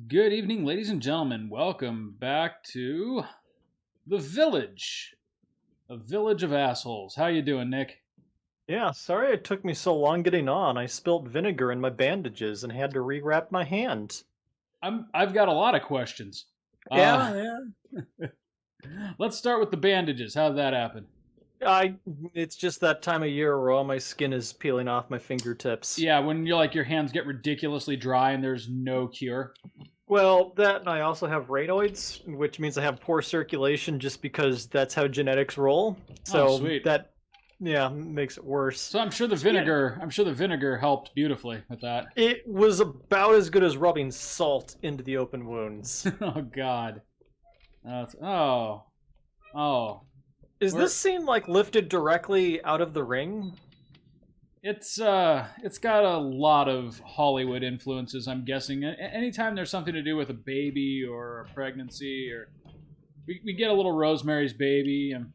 Good evening, ladies and gentlemen. Welcome back to The Village, a village of assholes. How you doing, Nick? Yeah, sorry it took me so long getting on. I spilled vinegar in my bandages and had to rewrap my hand. I've got a lot of questions. Yeah. Let's start with the bandages. How did that happen? It's just that time of year where all my skin is peeling off my fingertips. Yeah, when your hands get ridiculously dry and there's no cure. Well, that and I also have raynoids, which means I have poor circulation just because that's how genetics roll. So sweet. that makes it worse. So I'm sure the vinegar helped beautifully with that. It was about as good as rubbing salt into the open wounds. Oh God. Is this scene like lifted directly out of The Ring? It's got a lot of Hollywood influences, I'm guessing. Anytime there's something to do with a baby or a pregnancy, or we get a little Rosemary's Baby. I'm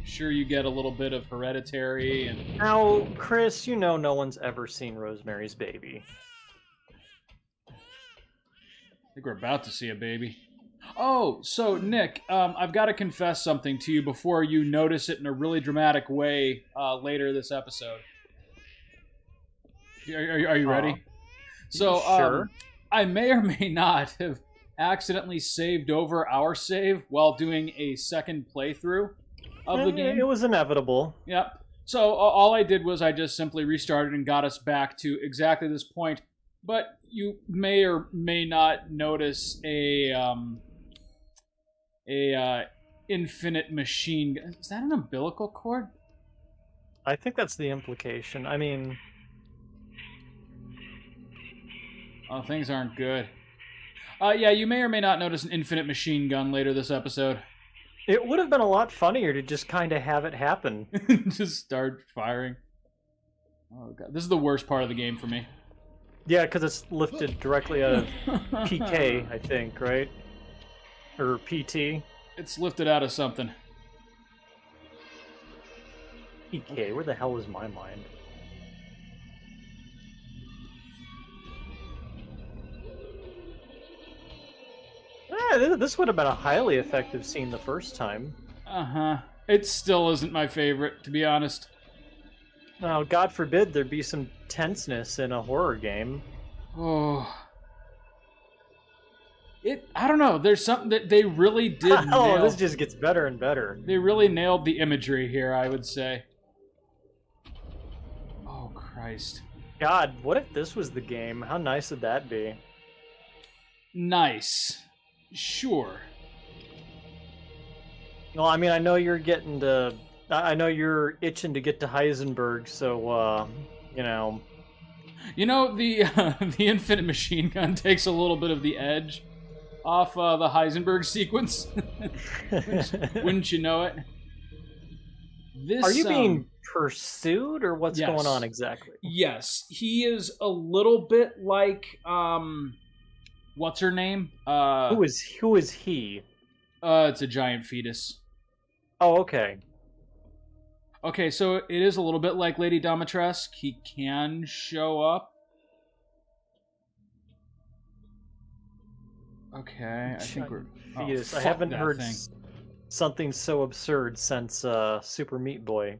sure you get a little bit of Hereditary. And Now, Chris, you know no one's ever seen Rosemary's Baby. I think we're about to see a baby. Oh, so Nick, I've got to confess something to you before you notice it in a really dramatic way later this episode. Are you ready? So, sure. I may or may not have accidentally saved over our save while doing a second playthrough of the game. It was inevitable. Yep. So all I did was I just simply restarted and got us back to exactly this point. But you may or may not notice a infinite machine gun. Is that an umbilical cord? I think that's the implication. I mean, oh, things aren't good. Yeah, you may or may not notice an infinite machine gun later this episode. it would have been a lot funnier to just kind of have it happen. Just start firing. Oh God, this is the worst part of the game for me. Yeah, because it's lifted directly out of PK, I think, right? Or PT. It's lifted out of something. PK, where the hell is my mind? This would have been a highly effective scene the first time. Uh-huh. It still isn't my favorite, to be honest. Now, God forbid there be some tenseness in a horror game. Oh. I don't know, there's something that they really did Oh, this just gets better and better. They really nailed the imagery here, I would say. Oh, Christ. God, what if this was the game? How nice would that be? Nice. Sure. Well, I mean, I know you're getting to... I know you're itching to get to Heisenberg, so, you know... You know, the infinite machine gun takes a little bit of the edge off the Heisenberg sequence. Wouldn't you know it? Are you being pursued, or what's going on exactly? Yes, he is a little bit like, what's her name? Who is he? It's a giant fetus. Oh, okay. Okay, so it is a little bit like Lady Dimitrescu. He can show up. Okay, I think we're... Fetus. Oh, I haven't that heard thing. something so absurd since Super Meat Boy.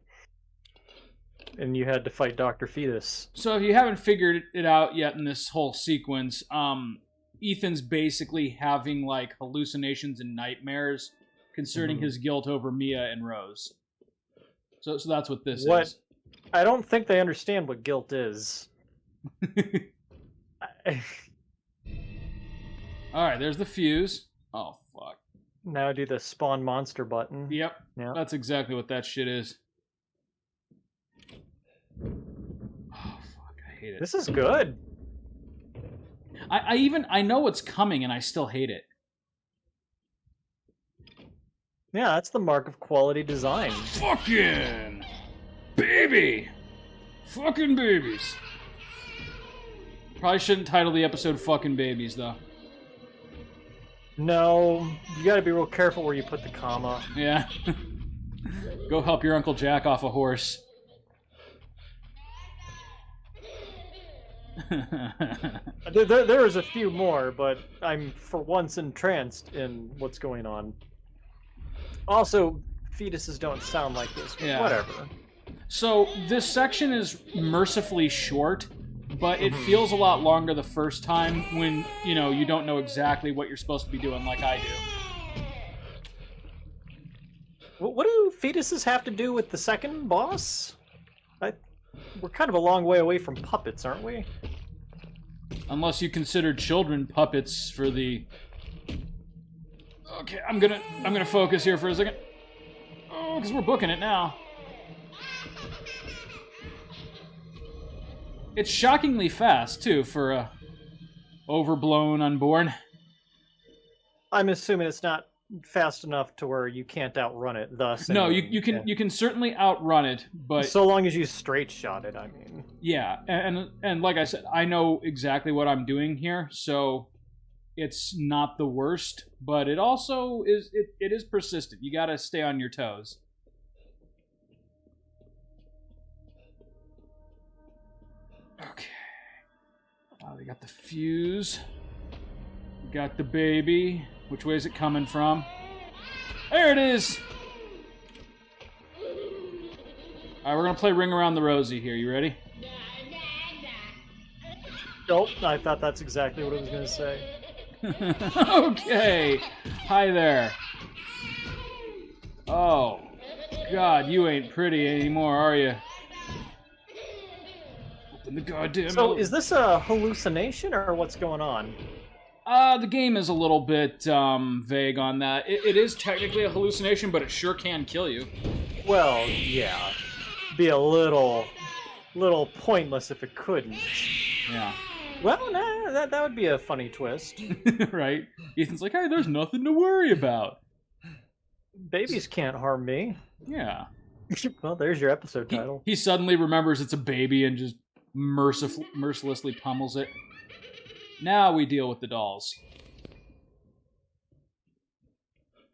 And you had to fight Dr. Fetus. So if you haven't figured it out yet in this whole sequence, Ethan's basically having like hallucinations and nightmares concerning his guilt over Mia and Rose. So that's what this is. I don't think they understand what guilt is. Alright, there's the fuse. Oh, fuck. Now do the spawn monster button. Yep. Yeah. That's exactly what that shit is. Oh, fuck. I hate it. This is good. I know what's coming and I still hate it. Yeah, that's the mark of quality design. Fucking baby! Fucking babies. Probably shouldn't title the episode Fucking Babies, though. No, you gotta be real careful where you put the comma. Yeah. Go help your Uncle Jack off a horse. There is a few more, but I'm for once entranced in what's going on. Also, fetuses don't sound like this, but Yeah. whatever. So this section is mercifully short, but it feels a lot longer the first time when, you don't know exactly what you're supposed to be doing like I do. What do fetuses have to do with the second boss? We're kind of a long way away from puppets, aren't we? Unless you consider children puppets for the... Okay, I'm gonna focus here for a second. Oh, because we're booking it now. It's shockingly fast, too, for a overblown unborn. I'm assuming it's not fast enough to where you can't outrun it, thus... No, I mean, you can certainly outrun it, but... So long as you straight shot it, I mean. Yeah, and like I said, I know exactly what I'm doing here, so it's not the worst, but it also is it is persistent. You gotta stay on your toes. Okay. We got the fuse. We got the baby. Which way is it coming from? There it is! Alright, we're gonna play Ring Around the Rosie here. You ready? Nope, I thought that's exactly what I was going to say. Okay. Hi there. Oh. God, you ain't pretty anymore, are you? Open the goddamn... So, is this a hallucination, or what's going on? The game is a little bit vague on that. It is technically a hallucination, but it sure can kill you. Well, yeah. Be a little pointless if it couldn't. Yeah. Well, nah, that would be a funny twist. Right? Ethan's like, hey, there's nothing to worry about. Babies can't harm me. Yeah. Well, there's your episode title. He suddenly remembers it's a baby and just mercilessly pummels it. Now we deal with the dolls.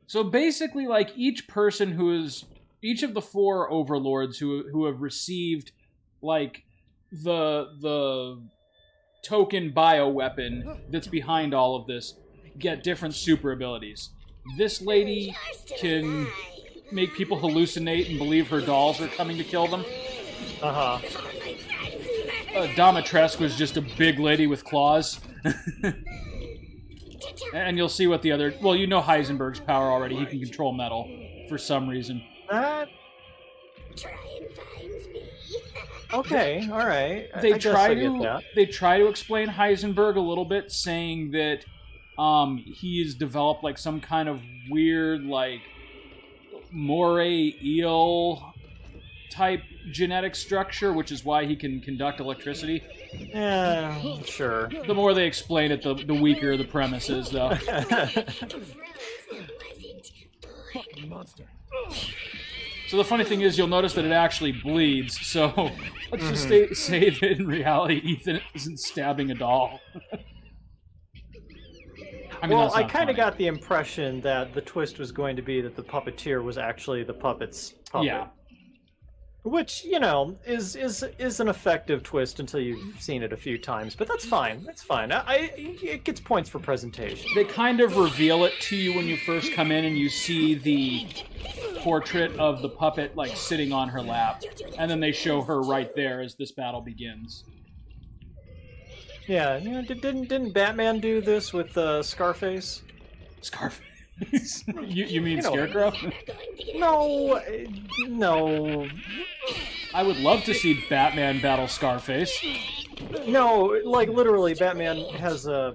So basically, like, each of the 4 overlords who have received, like, the token bioweapon that's behind all of this get different super abilities. This lady can make people hallucinate and believe her dolls are coming to kill them. Uh-huh. Domitrescu was just a big lady with claws. And you'll see what the other... Well, you know Heisenberg's power already. He can control metal for some reason. That... Okay, all right. They I guess I get that. They try to explain Heisenberg a little bit, saying that he's developed like some kind of weird like moray eel type genetic structure, which is why he can conduct electricity. Yeah, sure. The more they explain it, the weaker the premise is, though. Fucking monster. So the funny thing is, you'll notice that it actually bleeds. So let's just say that in reality, Ethan isn't stabbing a doll. I mean, Well, that's I not kind of funny. got the impression that the twist was going to be that the puppeteer was actually the puppet's puppet. Yeah. Which, is an effective twist until you've seen it a few times. But that's fine. That's fine. It gets points for presentation. They kind of reveal it to you when you first come in and you see the portrait of the puppet like sitting on her lap, and then they show her right there as this battle begins. Yeah, didn't Batman do this with Scarface? Scarface. you mean know, Scarecrow? No. I would love to see Batman battle Scarface. No, like literally, Batman has a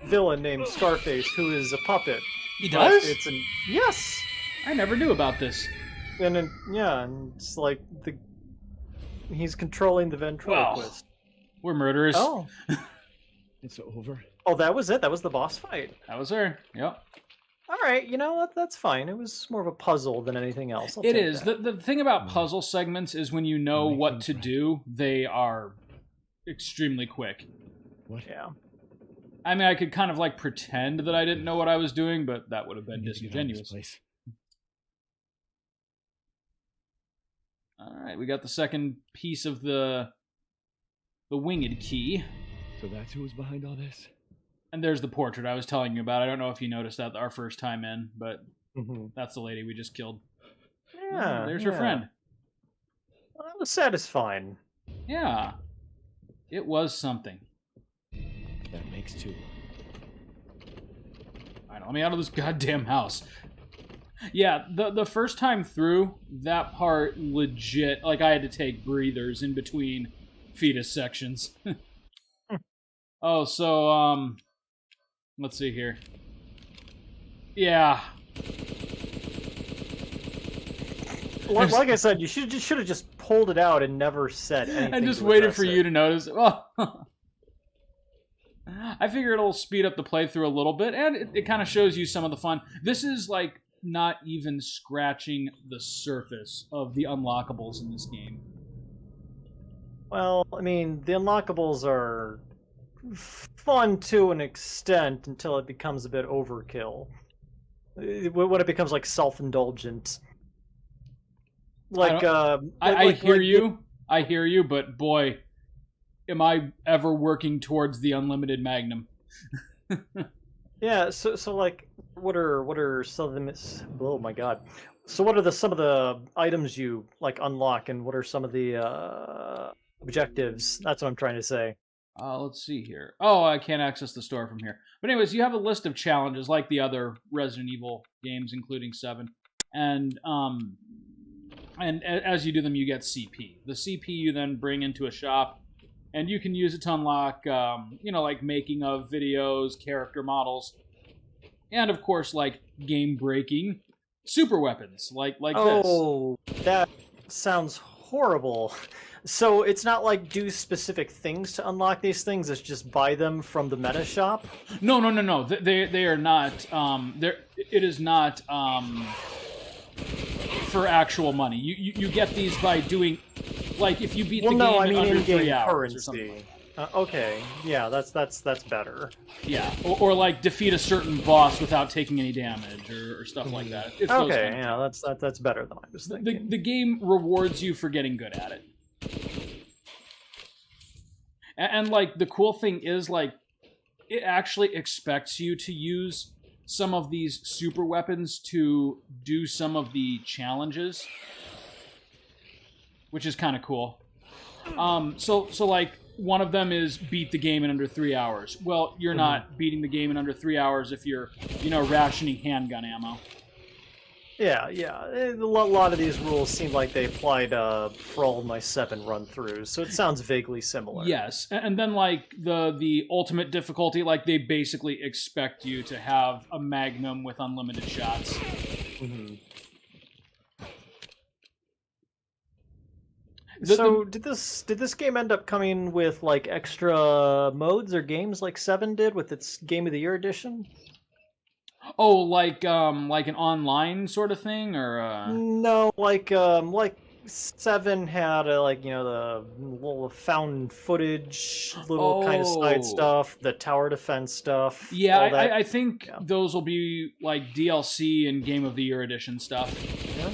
villain named Scarface who is a puppet. He But does? yes, I never knew about this. and it's like he's controlling the ventriloquist. We're murderers. Oh, It's over. that was it. That was the boss fight. That was her. Yep. All right, that's fine. It was more of a puzzle than anything else. I'll It take is. that. The thing about puzzle segments is when you know what to do, they are extremely quick. What? Yeah. I mean, I could kind of like pretend that I didn't know what I was doing, but that would have been I need to get out of this disingenuous. place. All right, we got the second piece of the winged key. So that's who was behind all this? And there's the portrait I was telling you about. I don't know if you noticed that our first time in, but that's the lady we just killed. Yeah. There's her friend. Well, that was satisfying. Yeah. It was something. That makes two. Alright, let me out of this goddamn house. Yeah, the first time through, that part legit, like I had to take breathers in between fetus sections. Oh, so, let's see here. Yeah. Like I said, you should have just pulled it out and never said anything. I just to waited address for it. you to notice. Well, I figure it'll speed up the playthrough a little bit, and it kind of shows you some of the fun. This is, like, not even scratching the surface of the unlockables in this game. Well, I mean, the unlockables are fun to an extent until it becomes a bit overkill. When it becomes like self-indulgent. Like, I hear you. I hear you, but boy, am I ever working towards the unlimited Magnum. Yeah, so like, what are some of the? Oh my god! So what are some of the items you like unlock, and what are some of the objectives? That's what I'm trying to say. Let's see here. Oh, I can't access the store from here. But anyways, you have a list of challenges like the other Resident Evil games, including 7, and as you do them, you get CP. The CP you then bring into a shop, and you can use it to unlock, like making of videos, character models, and of course, like game-breaking super weapons, like this. Oh, that sounds horrible. So it's not like do specific things to unlock these things; it's just buy them from the meta shop. No. They are not. It is not for actual money. You get these by doing, like, if you beat the game in under in-game 3 hours currency. or something. Okay, yeah, that's better. Yeah, or like defeat a certain boss without taking any damage or stuff like that. It's those Okay, kind of yeah, that's better than I was thinking. the game rewards you for getting good at it. And like the cool thing is, like, it actually expects you to use some of these super weapons to do some of the challenges, which is kind of cool. So like one of them is beat the game in under 3 hours. Well, you're not beating the game in under 3 hours if you're, rationing handgun ammo. Yeah. A lot of these rules seem like they applied for all my 7 run-throughs, so it sounds vaguely similar. Yes, and then like the ultimate difficulty, like they basically expect you to have a Magnum with unlimited shots. Did this game end up coming with like extra modes or games like 7 did with its Game of the Year edition? Oh, like an online sort of thing, or No, like 7 had the little found footage, little kind of side stuff, the tower defense stuff. Yeah, all that. I think those will be like DLC and Game of the Year edition stuff. Yeah.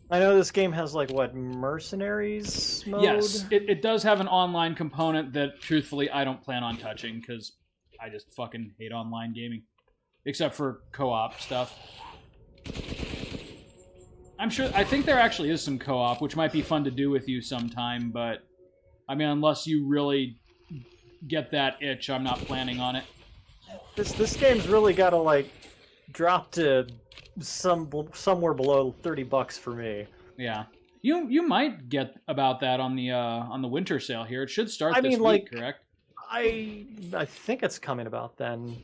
I know this game has like mercenaries mode. Yes, it does have an online component that truthfully I don't plan on touching because I just fucking hate online gaming. Except for co-op stuff. I think there actually is some co-op, which might be fun to do with you sometime, but I mean, unless you really get that itch, I'm not planning on it. This game's really got to like drop to somewhere below $30 for me. Yeah. You might get about that on the winter sale here. It should start this week, like, correct? I think it's coming about then.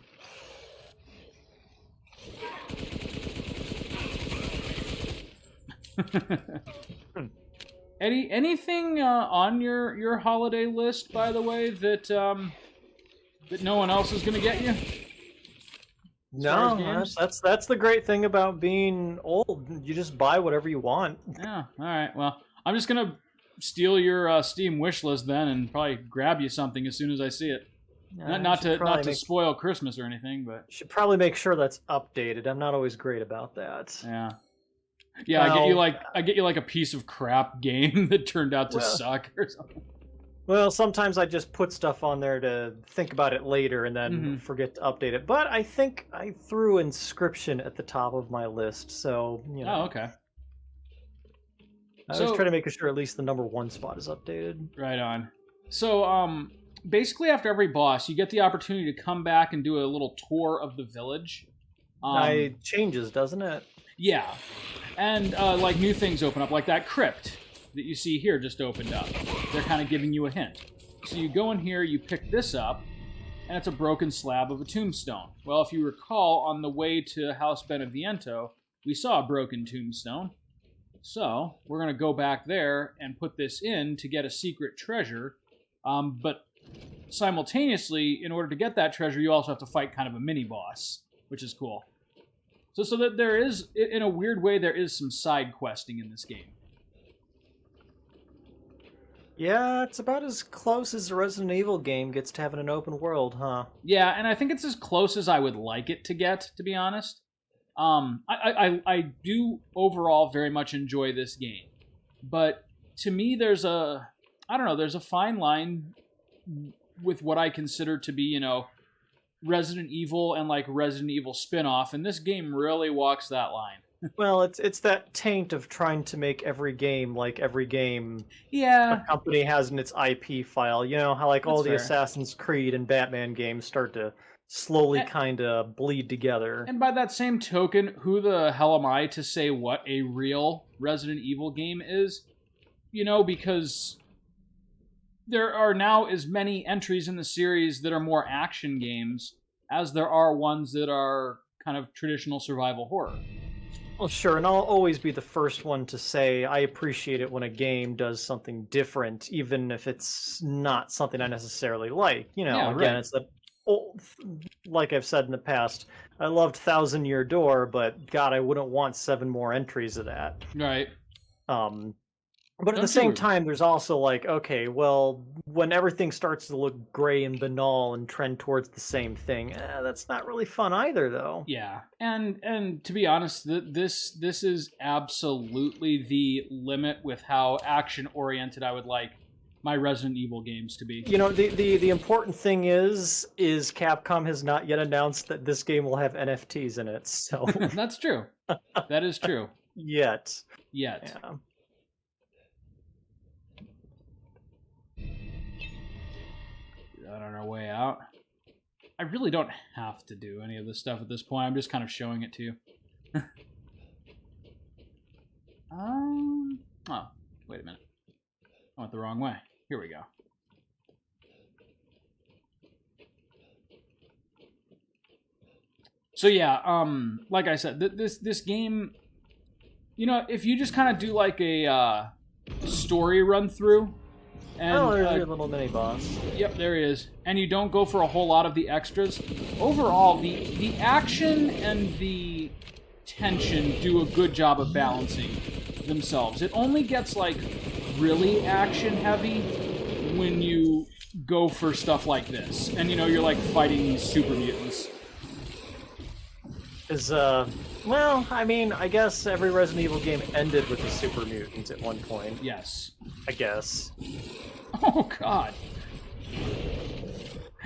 Anything on your holiday list, by the way, that no one else is going to get you? No, that's the great thing about being old. You just buy whatever you want. Yeah. All right. Well, I'm just going to steal your Steam wish list then, and probably grab you something as soon as I see it. Not to spoil Christmas or anything, but should probably make sure that's updated. I'm not always great about that. Yeah. Yeah, Well, I get you like a piece of crap game that turned out to Well- suck or something. Well, sometimes I just put stuff on there to think about it later and then Mhm. forget to update it. But I think I threw Inscription at the top of my list, so Oh, okay. I So- was trying to make sure at least the number 1 spot is updated. Right on. So, basically after every boss, you get the opportunity to come back and do a little tour of the village. It changes, doesn't it? Yeah. And, like, new things open up, like that crypt that you see here just opened up. They're kind of giving you a hint. So you go in here, you pick this up, and it's a broken slab of a tombstone. Well, if you recall, on the way to House Beneviento, we saw a broken tombstone. So, we're going to go back there and put this in to get a secret treasure. But simultaneously, in order to get that treasure, you also have to fight kind of a mini-boss, which is cool. So that there is, in a weird way, there is some side questing in this game. Yeah, it's about as close as a Resident Evil game gets to having an open world, huh? Yeah, and I think it's as close as I would like it to get, to be honest. I do overall very much enjoy this game, but to me, there's a fine line with what I consider to be, Resident Evil and like Resident Evil spin-off, and this game really walks that line. Well, it's that taint of trying to make every game like every game Yeah, a company has in its IP file. You know how like all That's the fair. Assassin's Creed and Batman games start to slowly And- kind of bleed together. and by that same token, who the hell am I to say what a real Resident Evil game is? Because there are now as many entries in the series that are more action games as there are ones that are kind of traditional survival horror. Well, sure, and I'll always be the first one to say I appreciate it when a game does something different, even if it's not something I necessarily like. Yeah, Again, right. it's the old, like I've said in the past, I loved Thousand Year Door, but God, I wouldn't want 7 more entries of that. Right. But at Don't the same you- time, there's also like, okay, well, when everything starts to look gray and banal and trend towards the same thing, that's not really fun either, though. Yeah, and to be honest, this is absolutely the limit with how action oriented I would like my Resident Evil games to be. The important thing is Capcom has not yet announced that this game will have NFTs in it, so That's true. That is true. yet. Yet. Yeah. On our way out. I really don't have to do any of this stuff at this point. I'm just kind of showing it to you. Oh, wait a minute. I went the wrong way. Here we go. So yeah, like I said, this game, if you just kind of do like a story run through, and There's your little mini boss. yep, there he is. And you don't go for a whole lot of the extras. Overall, the action and the tension do a good job of balancing themselves. It only gets like really action heavy when you go for stuff like this. And you're like fighting these super mutants. Well, I mean, I guess every Resident Evil game ended with the super mutants at one point. Yes. I guess. Oh god.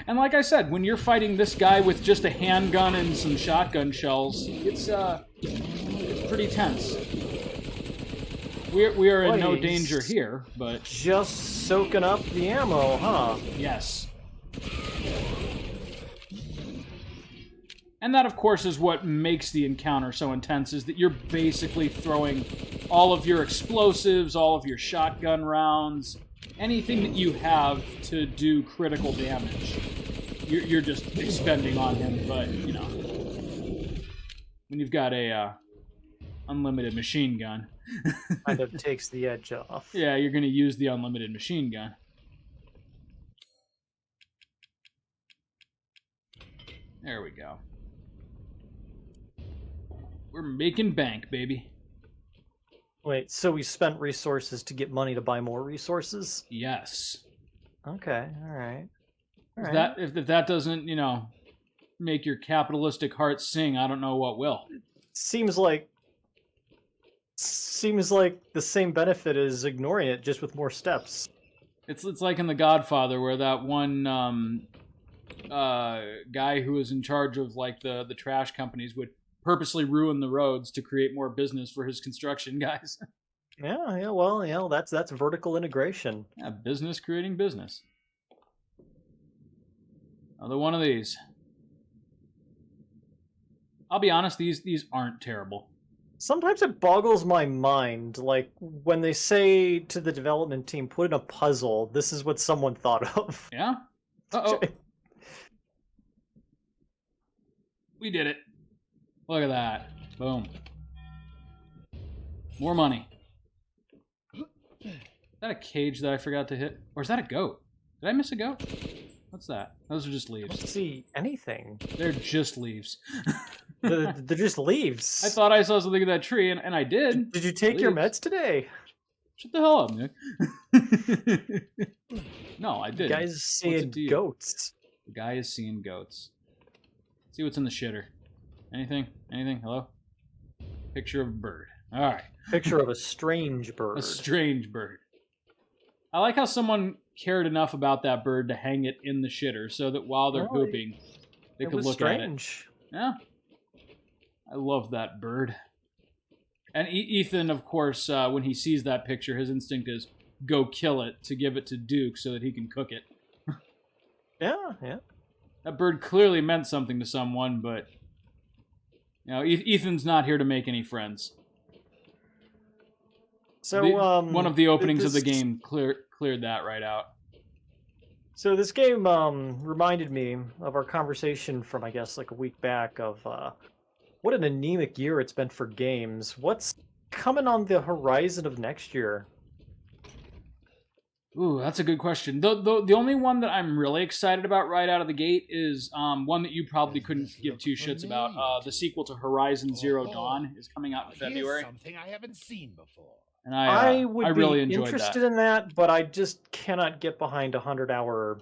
And like I said, when you're fighting this guy with just a handgun and some shotgun shells, it's pretty tense. We are in no Boy, danger here, but Just soaking up the ammo, huh? yes. And that, of course, is what makes the encounter so intense, is that you're basically throwing all of your explosives, all of your shotgun rounds, anything that you have to do critical damage. You're just expending on him, but, when you've got a unlimited machine gun, Kind of takes the edge off. yeah, you're going to use the unlimited machine gun. There we go. We're making bank, baby. Wait, so we spent resources to get money to buy more resources? Yes. Okay, alright. If that doesn't, make your capitalistic heart sing, I don't know what will. Seems like Seems like the same benefit as ignoring it, just with more steps. It's like in The Godfather, where that one guy who was in charge of like the trash companies would purposely ruin the roads to create more business for his construction guys. Yeah, well, that's vertical integration. Yeah, business creating business. Another one of these. I'll be honest, these aren't terrible. Sometimes it boggles my mind, like when they say to the development team, "Put in a puzzle." This is what someone thought of. Yeah? Uh-oh. We did it. Look at that. Boom. More money. Is that a cage that I forgot to hit? Or is that a goat? Did I miss a goat? What's that? Those are just I don't leaves. see anything. They're just leaves. They're just leaves. I thought I saw something in that tree, and I did. Did you take your Leaves. meds today? Shut the hell up, Nick. No, I The didn't. guy's seeing to you? goats. The guy is seeing goats. See what's in the shitter. Anything? Anything? Hello? Picture of a bird. All right. Picture of a strange bird. A strange bird. I like how someone cared enough about that bird to hang it in the shitter so that while they're Well, pooping, they It could was look at it. strange. Yeah. I love that bird. And Ethan, of course, when he sees that picture, his instinct is go kill it to give it to Duke so that he can cook it. Yeah. That bird clearly meant something to someone, but you know, Ethan's not here to make any friends. So One of the openings of the this- game cleared that right out. So this game reminded me of our conversation from, I guess, like a week back of what an anemic year it's been for games. What's coming on the horizon of next year? Ooh, that's a good question. The only one that I'm really excited about right out of the gate is one that you probably couldn't give two shits about. The sequel to Horizon Zero Dawn is coming out in February, Here's something I haven't seen before. and I I would really be enjoyed interested that. in that, but I just cannot get behind a 100-hour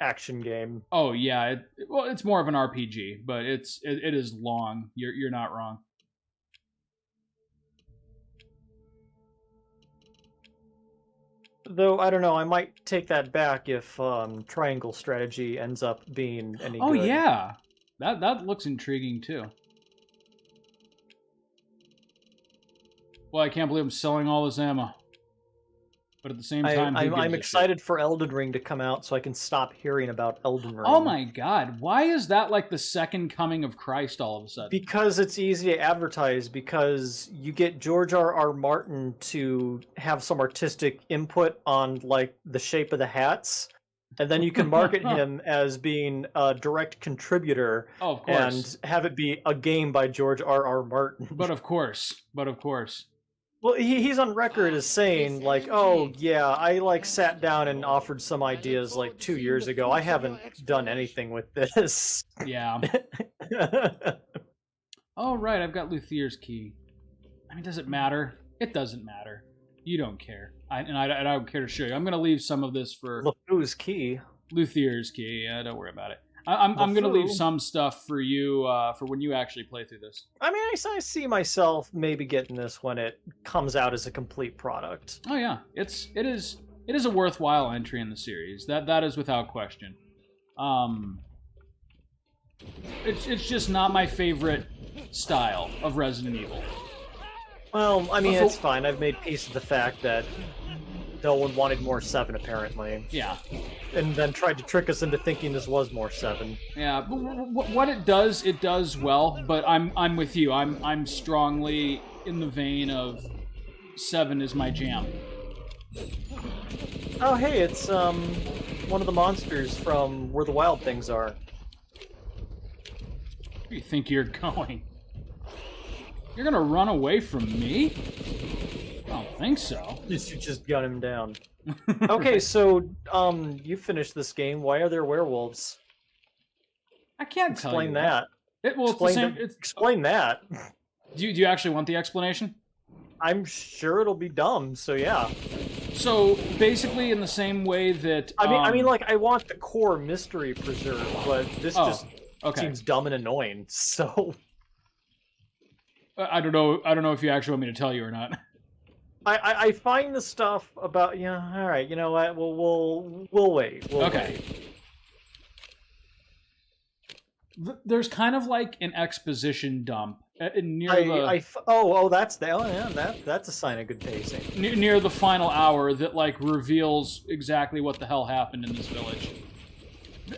action game. Oh yeah, well, it's more of an RPG, but it is long. You're not wrong. Though I don't know, I might take that back if triangle strategy ends up being any Oh good. yeah, that looks intriguing too. Well, I can't believe I'm selling all this ammo. But at the same time, who gives I'm a excited for Elden Ring to come out so I can stop hearing about Elden Ring. shit? Oh my god, why is that like the second coming of Christ all of a sudden? Because it's easy to advertise, because you get George R.R. Martin to have some artistic input on like the shape of the hats, and then you can market him as being a direct contributor Oh, of course. and have it be a game by George R.R. Martin. But of course. Well, he's on record as saying, like, oh, yeah, I, like, sat down and offered some ideas, like, 2 years ago. I haven't done anything with this. Yeah. Oh, right, I've got Luthier's key. I mean, does it matter? It doesn't matter. You don't care. I don't care to show you. I'm going to leave some of this for LeFou's key. Luthier's key. Yeah, don't worry about it. I'm going to leave LeFou. some stuff for you for when you actually play through this. I mean, I see myself maybe getting this when it comes out as a complete product. Oh yeah, it is a worthwhile entry in the series. That is without question. It's just not my favorite style of Resident Evil. Well, I mean, LeFou- it's fine. I've made peace with the fact that no one wanted more 7, apparently. Yeah, And then tried to trick us into thinking this was more 7. yeah. But what it does well. But I'm with you. I'm strongly in the vein of 7 is my jam. Oh, hey, it's one of the monsters from Where the Wild Things Are. Where do you think you're going? You're gonna run away from me? I don't think so. You just gun him down. Okay, so you finished this game. Why are there werewolves? I can't tell Explain you that. Well, it's the same. Explain that. Do you actually want the explanation? I'm sure it'll be dumb. So yeah. So basically, in the same way that I mean, like I want the core mystery preserved, but this just okay. seems dumb and annoying. So I don't know. I don't know if you actually want me to tell you or not. I find the stuff about all right. You know what? We'll wait. We'll Okay. wait. There's kind of like an exposition dump near That's a sign of good pacing. near the final hour that like reveals exactly what the hell happened in this village.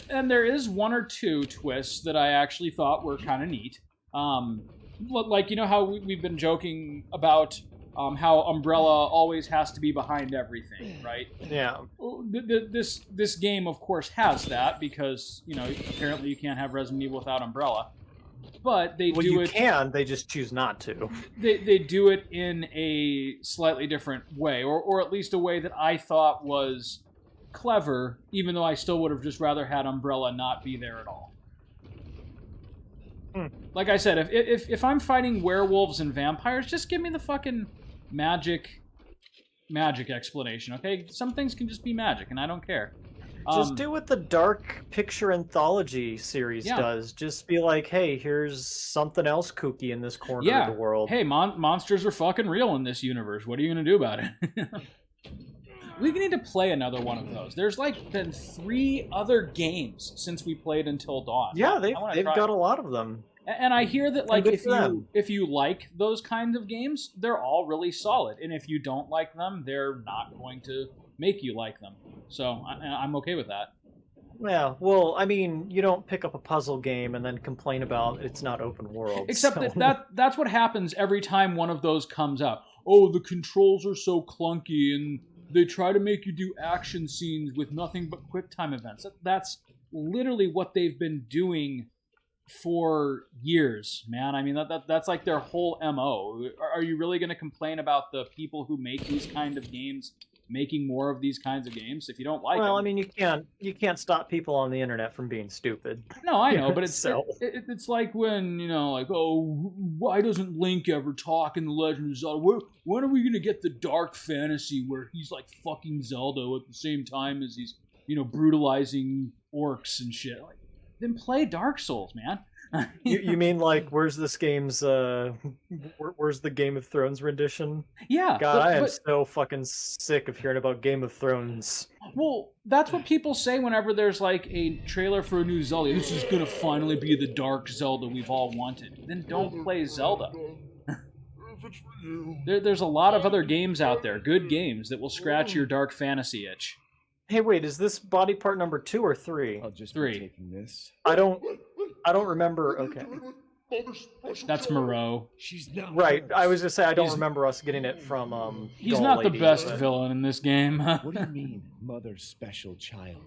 And there is one or two twists that I actually thought were kind of neat. Like, you know how we've been joking about how Umbrella always has to be behind everything, right? Yeah. This game, of course, has that because, you know, apparently you can't have Resident Evil without Umbrella. But they Well, do you it. can. They just choose not to. They do it in a slightly different way, or at least a way that I thought was clever, even though I still would have just rather had Umbrella not be there at all. Like I said, if I'm fighting werewolves and vampires, just give me the fucking magic explanation, okay? Some things can just be magic, and I don't care. Just do what the Dark Picture Anthology series does. Just be like, hey, here's something else kooky in this corner of the world. Hey, monsters are fucking real in this universe. What are you gonna do about it? We need to play another one of those. There's like been 3 other games since we played Until Dawn. Yeah, they've got a lot of them. And I hear that like good if for them. you like those kinds of games, they're all really solid. And if you don't like them, they're not going to make you like them. So I'm okay with that. Yeah, well, I mean, you don't pick up a puzzle game and then complain about it's not open world. Except so. that's what happens every time one of those comes out. Oh, the controls are so clunky and they try to make you do action scenes with nothing but QuickTime events. That's literally what they've been doing for years, man. I mean, that's like their whole MO. Are you really going to complain about the people who make these kind of games making more of these kinds of games if you don't like them? Well, I mean, you can't stop people on the internet from being stupid. No, I know, but it's So- it's like when, you know, like, oh, why doesn't Link ever talk in The Legend of Zelda? When are we gonna get the dark fantasy where he's like fucking Zelda at the same time as he's, you know, brutalizing orcs and shit? Like, then play Dark Souls, man. You mean like where's this game's where's the Game of Thrones rendition? Yeah. God, I am so fucking sick of hearing about Game of Thrones. Well, that's what people say whenever there's like a trailer for a new Zelda. This is gonna finally be the dark Zelda we've all wanted. Then don't play Zelda. There's a lot of other games out there, good games, that will scratch your dark fantasy itch. Hey, wait, is this body part number 2 or 3? I'll just 3. be taking this. I don't remember. Okay, That's Moreau. She's not right. hers. I was just say I don't He's- remember us getting it from. He's Doll not Lady, the best but- villain in this game. What do you mean, mother's special child?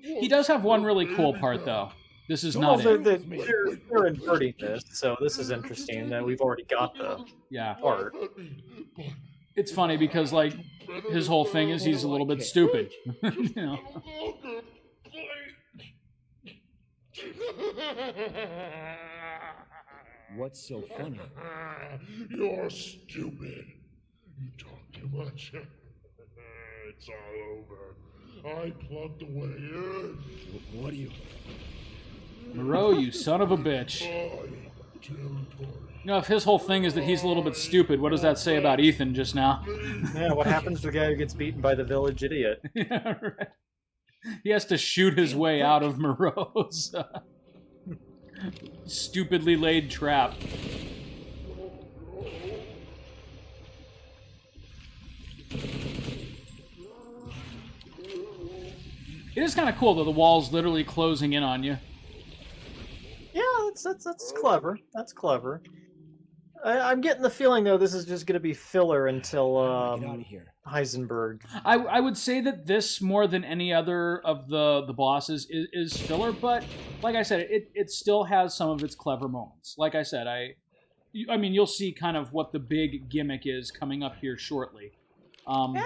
He does have one really cool part, though. This is Well, not they're, it. they're inverting this, so this is interesting that we've already got the Yeah. part. It's funny because, like, his whole thing is he's a little bit stupid. You know? What's so funny? You're stupid. You talk too much. It's all over. I plugged away in. What do you... Moreau, you son of a bitch. Territory. You know, if his whole thing is that he's a little bit stupid, what does that say about Ethan just now? Yeah, what happens to the guy who gets beaten by the village idiot? Yeah, right. He has to shoot his way out of Moreau's stupidly laid trap. It is kind of cool, though. The wall's literally closing in on you. Yeah, that's clever. That's clever. I'm getting the feeling though this is just going to be filler until Get out of here. Heisenberg. I would say that this, more than any other of the bosses, is filler, but like I said, it still has some of its clever moments. Like I said, I mean, you'll see kind of what the big gimmick is coming up here shortly. I'm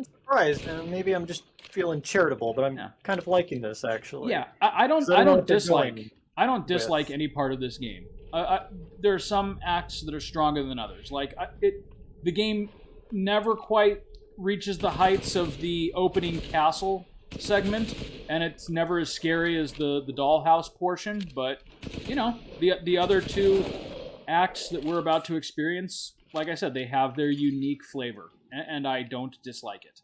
surprised. Maybe I'm just feeling charitable, but I'm Yeah. kind of liking this actually. Yeah, I don't 'Cause I don't know what they're dislike going dislike with. any part of this game. There are some acts that are stronger than others. Like the game never quite reaches the heights of the opening castle segment, and it's never as scary as the dollhouse portion. But you know, the other two acts that we're about to experience, like I said, they have their unique flavor, and I don't dislike it.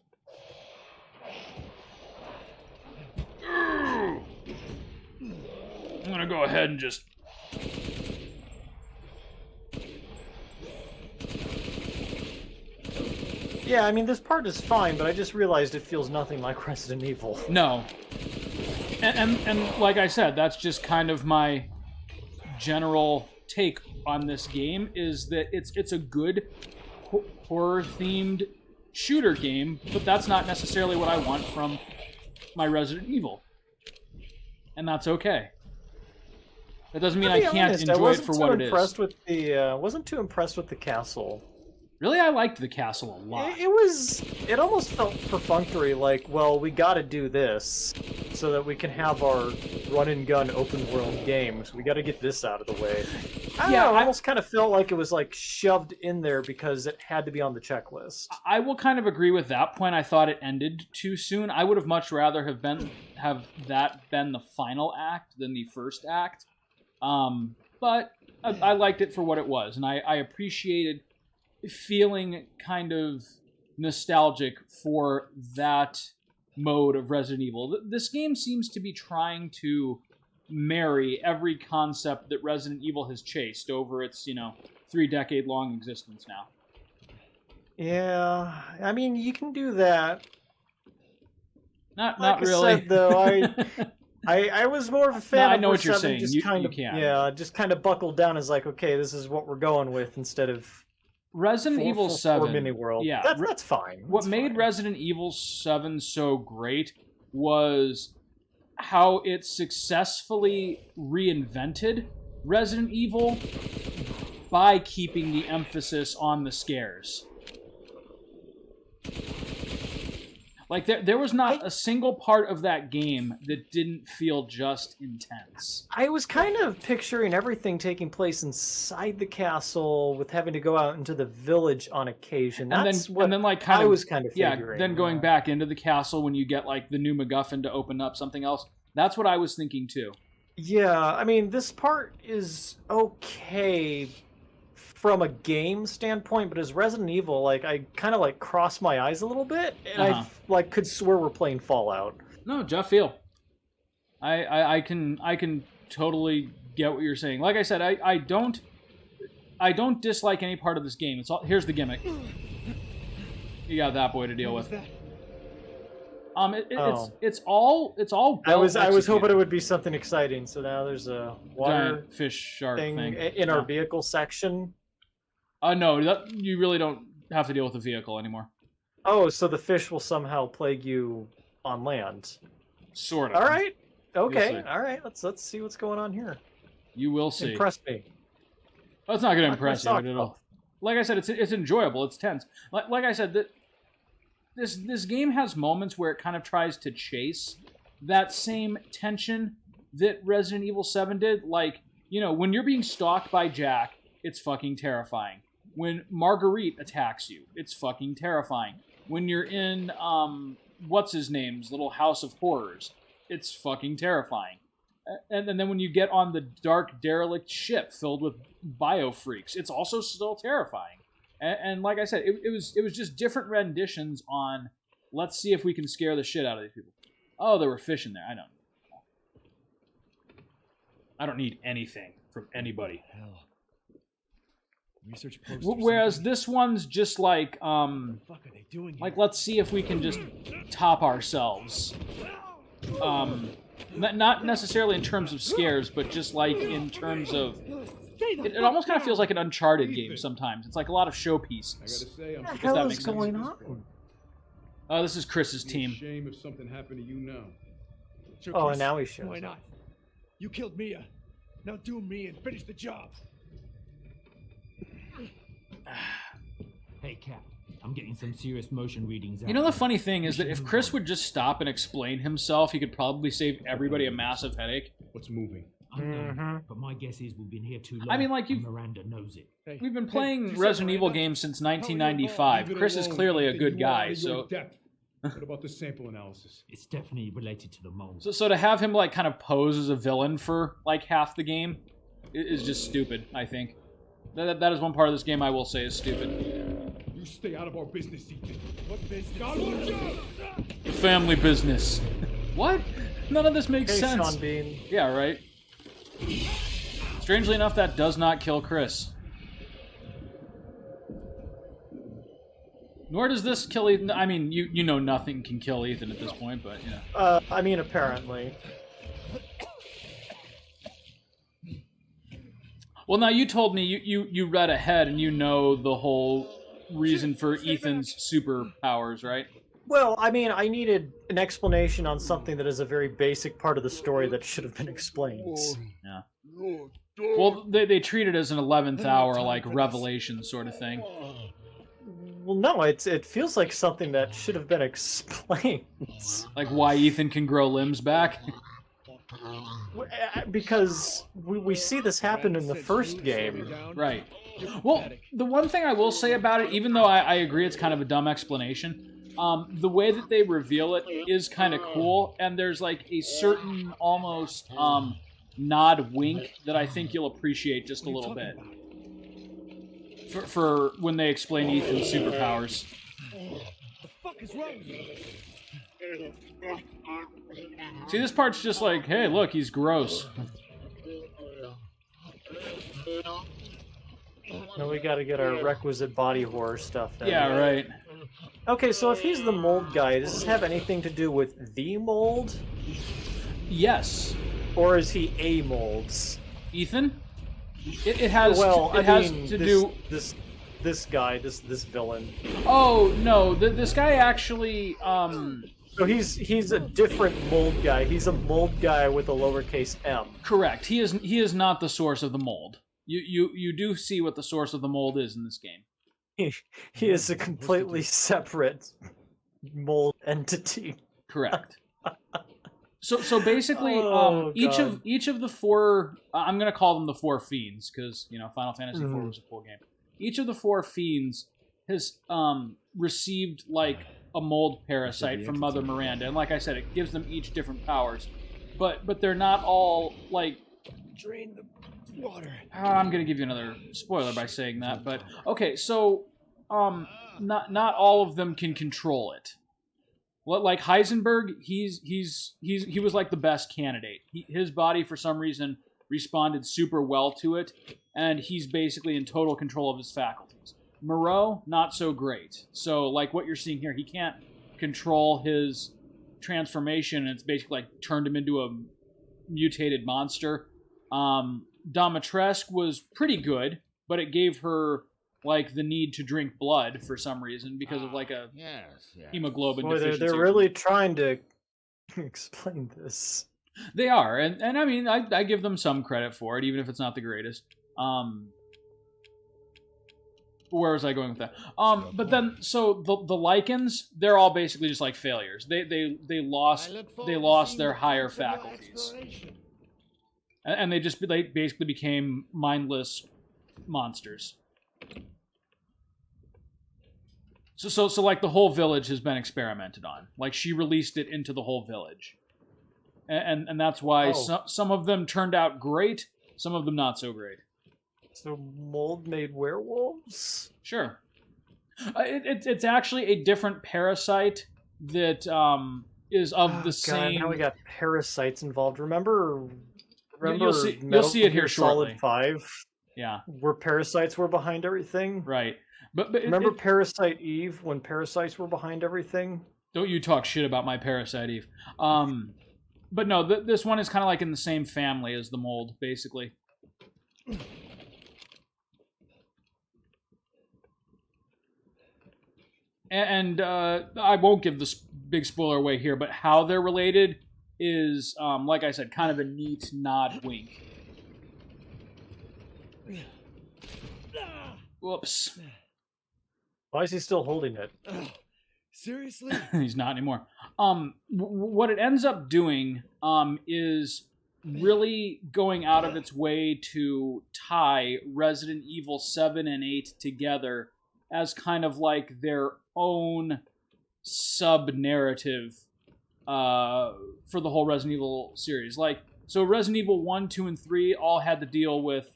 I'm gonna go ahead and just... Yeah, I mean, this part is fine, but I just realized it feels nothing like Resident Evil. No. And like I said, that's just kind of my general take on this game, is that it's a good horror-themed shooter game, but that's not necessarily what I want from my Resident Evil. And that's okay. That doesn't mean I can't honest, enjoy it for what it is. Wasn't too impressed with the castle. Really, I liked the castle a lot. It almost felt perfunctory, like, well, we gotta do this so that we can have our run-and-gun open-world games. We gotta get this out of the way. I don't know, it almost kind of felt like it was, like, shoved in there because it had to be on the checklist. I will kind of agree with that point. I thought it ended too soon. I would have much rather have that been the final act than the first act. But I liked it for what it was, and I appreciated feeling kind of nostalgic for that mode of Resident Evil. This game seems to be trying to marry every concept that Resident Evil has chased over its, 3-decade-long existence now. Yeah, I mean, you can do that. Not I really. said, though, I was more of a fan I of know where what you're 7 saying. just You kind of, can. yeah, just kind of buckled down as like, okay, this is what we're going with instead of Resident Evil 7. mini world. Yeah, that's fine. What That's made fine. Resident Evil 7 so great was how it successfully reinvented Resident Evil by keeping the emphasis on the scares. Like, there was not a single part of that game that didn't feel just intense. I was kind of picturing everything taking place inside the castle with having to go out into the village on occasion. That's what like, I was kind of yeah, figuring. then going back into the castle when you get, like, the new MacGuffin to open up something else. That's what I was thinking, too. Yeah, I mean, this part is okay from a game standpoint, but as Resident Evil, like, I kind of, like, crossed my eyes a little bit, and I, like, could swear we're playing Fallout. No, Jeff Feel. I can totally get what you're saying. Like I said, I don't dislike any part of this game. It's all, here's the gimmick. You got that boy to deal with. It's all I was executed. hoping it would be something exciting. So now there's a water giant fish shark thing thing in our vehicle section. No, you really don't have to deal with the vehicle anymore. Oh, so the fish will somehow plague you on land. Sort of. All right. Okay. You'll see. All right. Let's see what's going on here. You will see. Impress me. Well, it's not going to Knock my impress you socks at all. off. Like I said, it's enjoyable. It's tense. Like I said, this game has moments where it kind of tries to chase that same tension that Resident Evil 7 did. Like, when you're being stalked by Jack, it's fucking terrifying. When Marguerite attacks you, it's fucking terrifying. When you're in, what's-his-name's little house of horrors, it's fucking terrifying. And then when you get on the dark, derelict ship filled with biofreaks, it's also still terrifying. And like I said, it was just different renditions on, let's see if we can scare the shit out of these people. Oh, there were fish in there. I don't need anything from anybody. Hell. Research post. Whereas this one's just like, What the fuck are they doing like, here? let's see if we can just top ourselves. Not necessarily in terms of scares, but just like in terms of... It almost kind of feels like an Uncharted game sometimes. It's like a lot of showpieces. I gotta say, I'm What the If hell that is makes sense. going on? This is Chris's team. Shame if something happened to you now. Sure, Oh, Chris, and now he shows why up. not? You killed Mia. Now do me and finish the job. Hey, Cap. I'm getting some serious motion readings out. You know, the funny thing is that if Chris would just stop and explain himself, he could probably save everybody a massive headache. What's moving? I know, Mhm. but my guess is we've been here too long. I mean, like, and you've- Miranda knows it. Hey, We've been hey, playing you said Resident Evil Miranda? games since How are you 1995. involved? Chris Leave is it clearly a alone. good You are guy, out of your so... depth. What about the sample analysis? It's definitely related to the mold. So to have him, like, kind of pose as a villain for, like, half the game is just stupid, I think. That is one part of this game I will say is stupid. You stay out of our business, Ethan. What business? God, watch out! The family business. What? None of this makes Hey, sense. Sean Bean. Yeah, right. Strangely enough, that does not kill Chris. Nor does this kill Ethan. I mean, you know nothing can kill Ethan at this point, but yeah. I mean, apparently. Well, now you told me you read ahead and you know the whole reason for Ethan's superpowers, right? Well, I mean, I needed an explanation on something that is a very basic part of the story that should have been explained. Yeah. You're Well, they treat it as an 11th hour, like, revelation sort of thing. Well, no, it feels like something that should have been explained. Like why Ethan can grow limbs back. Because we see this happen in the first game. Right. Well, the one thing I will say about it, even though I agree it's kind of a dumb explanation, the way that they reveal it is kind of cool, and there's like a certain almost nod wink that I think you'll appreciate just a little bit. For when they explain Ethan's superpowers. The fuck is wrong with you? See, this part's just like, hey, look, he's gross. Now we gotta get our requisite body horror stuff done. Yeah, right. Okay, so if he's the mold guy, does this have anything to do with the mold? Yes. Or is he a molds? Ethan? It has Well, to, it has to do. This guy, this villain. Oh no, this guy actually. So he's a different mold guy. He's a mold guy with a lowercase m. Correct. He is not the source of the mold. You do see what the source of the mold is in this game. He is a completely separate mold entity. Correct. So basically, Oh, each God. of the four, I'm gonna call them the four fiends because Final Fantasy IV Mhm. was a full game. Each of the four fiends has received like a mold parasite from Mother Miranda, and like I said, it gives them each different powers, but they're not all like. Drain the water. I'm gonna give you another spoiler by saying that, but okay, so not all of them can control it. Like Heisenberg, he was like the best candidate. His body for some reason responded super well to it, and he's basically in total control of his faculties. Moreau, not so great. So like what you're seeing here, he can't control his transformation, and it's basically like turned him into a mutated monster. Domitresque was pretty good, but it gave her like the need to drink blood for some reason because of like a hemoglobin Boy, deficiency. they're really trying to explain this. They are, and I mean, I give them some credit for it, even if it's not the greatest. Where was I going with that? But then, so the Lycans, they're all basically just like failures. They lost their higher faculties, and they basically became mindless monsters. So like the whole village has been experimented on. Like she released it into the whole village, and that's why some of them turned out great, some of them not so great. So mold made werewolves? Sure. It's actually a different parasite that is of the same. Now we got parasites involved. Remember You'll see Metal it here Gear shortly. Solid 5, Yeah, where parasites were behind everything. right. But Remember Parasite Eve when parasites were behind everything? don't you talk shit about my Parasite Eve. But no, this one is kind of like in the same family as the mold, basically. And I won't give this big spoiler away here, but how they're related is, like I said, kind of a neat nod wink. Whoops. Why is he still holding it? Seriously? He's not anymore. What it ends up doing is really going out of its way to tie Resident Evil 7 and 8 together as kind of like their own sub-narrative for the whole Resident Evil series. Like, so Resident Evil 1, 2, and 3 all had to deal with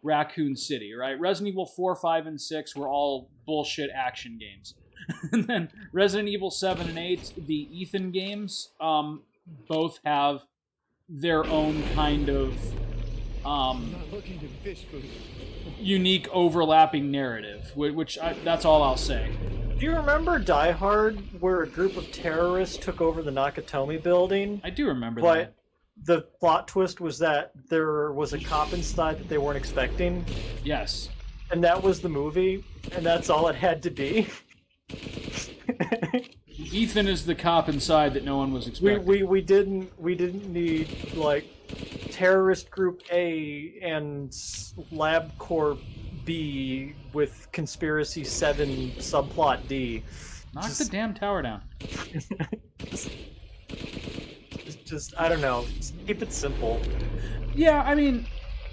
Raccoon City, right? Resident Evil 4, 5, and 6 were all bullshit action games. And then Resident Evil 7 and 8, the Ethan games, both have their own kind of I'm not looking to fish food. unique overlapping narrative, which that's all I'll say. Do you remember Die Hard, where a group of terrorists took over the Nakatomi building? I do remember But that. the plot twist was that there was a cop inside that they weren't expecting, Yes. and that was the movie, and that's all it had to be. Ethan is the cop inside that no one was expecting. we didn't need like terrorist group A and LabCorp B with conspiracy 7 subplot D. Knock the damn tower down. Just I don't know. Just keep it simple. Yeah, I mean,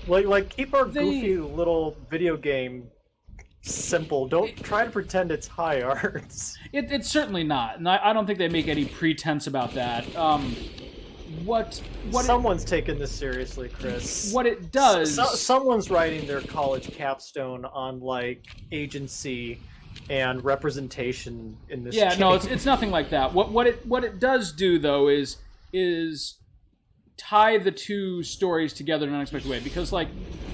Like keep our They- goofy little video game simple. Don't try to pretend it's high arts. it's certainly not, and I don't think they make any pretense about that. What Someone's taking this seriously, Chris. what it does? Someone's writing their college capstone on like agency and representation in this. Yeah, game. no, it's nothing like that. What it does do though is tie the two stories together in an unexpected way. Because like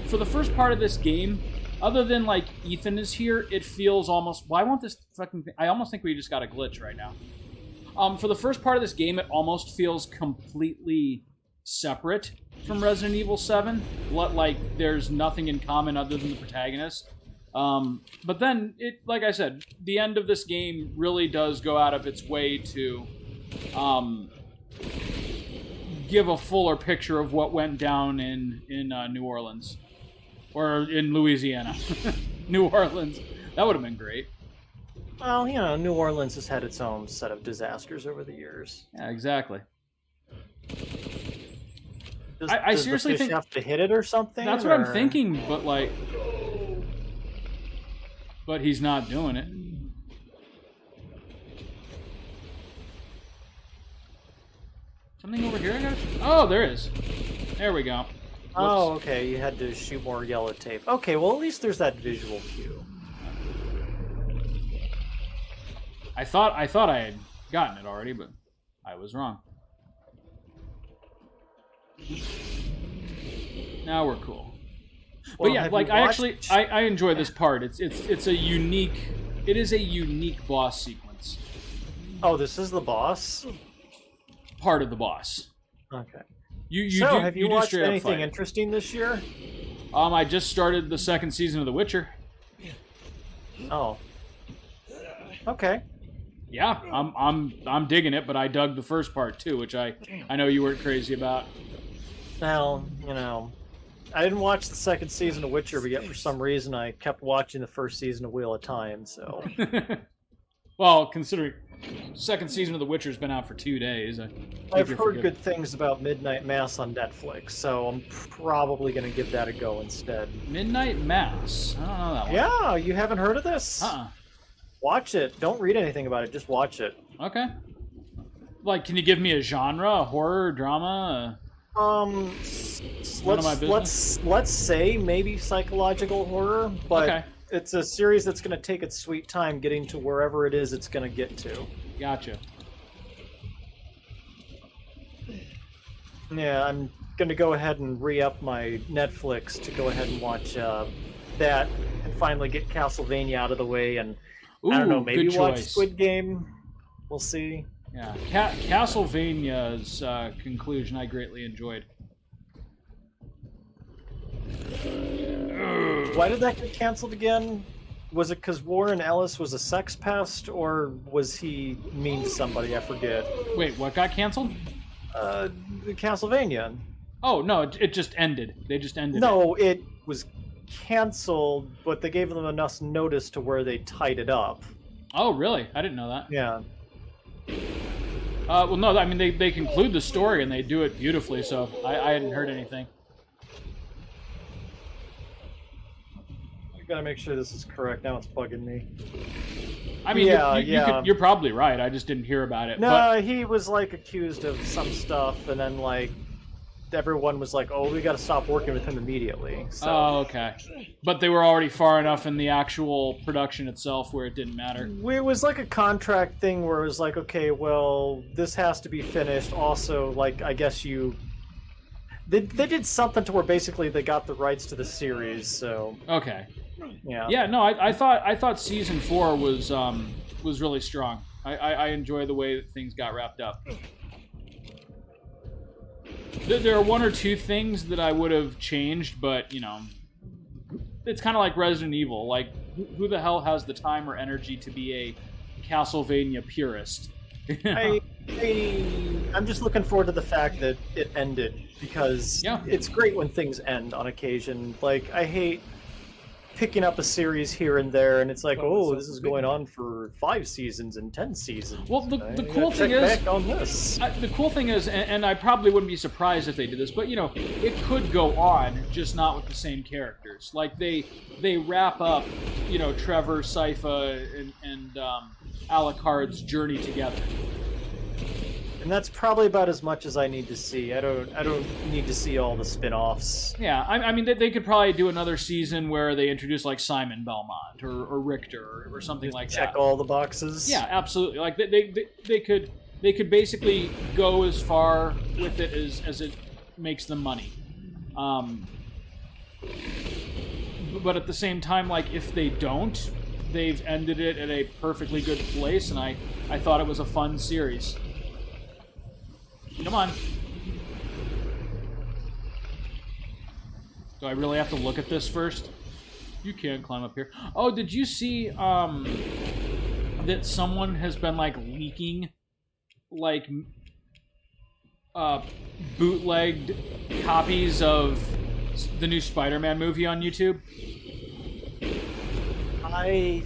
for the first part of this game, other than like Ethan is here, it feels almost. Why won't this fucking thing? I almost think we just got a glitch right now. For the first part of this game, it almost feels completely separate from Resident Evil 7. Like there's nothing in common other than the protagonist. But then, like I said, the end of this game really does go out of its way to give a fuller picture of what went down in New Orleans. Or in Louisiana. New Orleans. That would have been great. Well, you know, New Orleans has had its own set of disasters over the years. Yeah, exactly. Does seriously the fish think- have to hit it or something? That's what I'm or- thinking, but like... But he's not doing it. Something over here, I guess? Oh, there is. There we go. Oh, Whoops. okay. You had to shoot more yellow tape. Okay, well at least there's that visual cue. I thought I had gotten it already, but I was wrong. Now we're cool. Well, But yeah, have like you I watched- actually I enjoy this part. It is a unique boss sequence. Oh, this is the boss. Part of the boss. Okay. You So, do, have you do watched straight up anything fight it. interesting this year? I just started the second season of The Witcher. Oh. Okay. Yeah, I'm digging it, but I dug the first part too, which I know you weren't crazy about. Well, you know, I didn't watch the second season of Witcher, but yet for some reason I kept watching the first season of Wheel of Time. So Well, considering second season of The Witcher's been out for 2 days, I think I've you're heard forgiven. good things about Midnight Mass on Netflix, so I'm probably going to give that a go instead. Midnight Mass. I don't know that one. Yeah, you haven't heard of this? Watch it. Don't read anything about it. Just watch it. Okay. Like, can you give me a genre? A horror, drama? None of my business? let's say maybe psychological horror, but Okay. it's a series that's going to take its sweet time getting to wherever it is it's going to get to. Gotcha. Yeah, I'm going to go ahead and re-up my Netflix to go ahead and watch that and finally get Castlevania out of the way, and Ooh, I don't know, maybe good watch choice. Squid Game. We'll see. Yeah, Castlevania's conclusion I greatly enjoyed. Why did that get canceled again? Was it because Warren Ellis was a sex pest, or was he mean to somebody? I forget. Wait, what got canceled? The Castlevania. Oh, no, it just ended. They just ended it. No, it was canceled, but they gave them enough notice to where they tied it up. Oh, really? I didn't know that. Yeah. Well, no, I mean, they conclude the story and they do it beautifully, so I hadn't heard anything. I gotta make sure this is correct. Now it's bugging me. I mean, Yeah, you're probably right. I just didn't hear about it. No, But he was like accused of some stuff, and then like everyone was like, "Oh, we got to stop working with him immediately." So Oh, okay. But they were already far enough in the actual production itself where it didn't matter. it was like a contract thing where it was like, "Okay, well, this has to be finished." Also, like, I guess they did something to where basically they got the rights to the series. So Okay. yeah, Yeah, no, I thought season 4 was really strong. I enjoy the way that things got wrapped up. There are one or two things that I would have changed, but, you know, it's kind of like Resident Evil. Like, who the hell has the time or energy to be a Castlevania purist? I'm just looking forward to the fact that it ended because Yeah. it's great when things end on occasion. Like, I hate picking up a series here and there, and it's like, oh, this is going on for 5 seasons and 10 seasons. Well, the I cool gotta thing check is, back on this. the cool thing is, and I probably wouldn't be surprised if they did this, but you know, it could go on, just not with the same characters. Like they wrap up, you know, Trevor, Sypha, and Alucard's journey together. And that's probably about as much as I need to see. I don't need to see all the spin-offs. Yeah, I mean, they could probably do another season where they introduce like Simon Belmont or Richter or something like Check that. all the boxes. Yeah, absolutely. Like they could basically go as far with it as it makes them money. But at the same time, like if they don't, they've ended it at a perfectly good place, and I thought it was a fun series. Come on. Do I really have to look at this first? You can't climb up here. Oh, did you see that someone has been like leaking like bootlegged copies of the new Spider-Man movie on YouTube? I